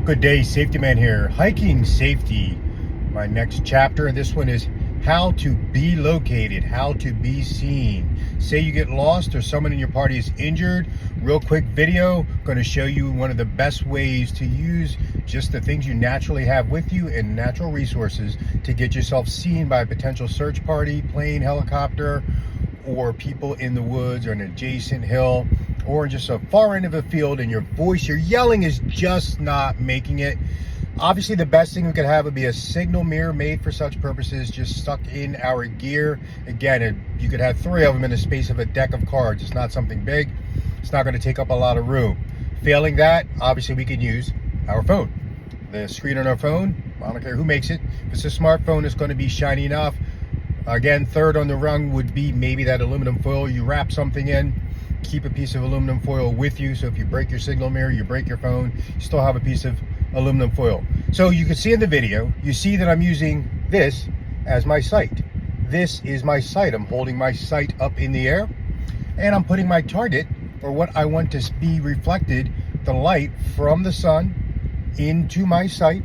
Good day, Safety Man here. Hiking safety. My next chapter, and this one is how to be located, how to be seen. Say you get lost or someone in your party is injured. Real quick video, going to show you one of the best ways to use just the things you naturally have with you and natural resources to get yourself seen by a potential search party, plane, helicopter, or people in the woods or an adjacent hill, or just a far end of a field, and your voice, your yelling is just not making it. Obviously, the best thing we could have would be a signal mirror made for such purposes, just stuck in our gear. Again, you could have 3 of them in the space of a deck of cards. It's not something big. It's not going to take up a lot of room. Failing that, obviously, we can use our phone. The screen on our phone, I don't care who makes it. If it's a smartphone, it's going to be shiny enough. Again, third on the rung would be maybe that aluminum foil. You wrap something in, keep a piece of aluminum foil with you, so if you break your signal mirror, you break your phone, you still have a piece of aluminum foil. So you can see in the video, you see that I'm using this as my sight. This is my sight. I'm holding my sight up in the air, and I'm putting my target, or what I want to be reflected, the light from the sun into my sight,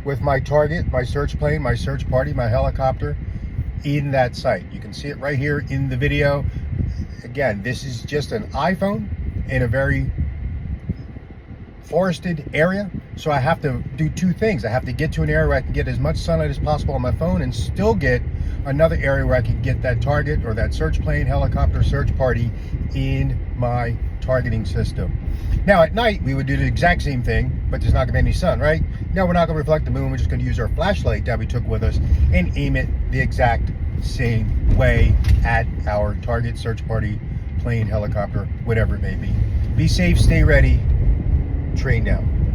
with my target, my search plane, my search party, my helicopter in that sight. You can see it right here in the video. Again, this is just an iPhone in a very forested area, so I have to do 2 things. I have to get to an area where I can get as much sunlight as possible on my phone and still get another area where I can get that target or that search plane, helicopter, search party in my targeting system. Now at night we would do the exact same thing, but there's not going to be any sun, right? No, we're not going to reflect the moon. We're just going to use our flashlight that we took with us and aim it the exact same way at our target, search party, plane, helicopter, whatever it may be. Be safe, stay ready, train down.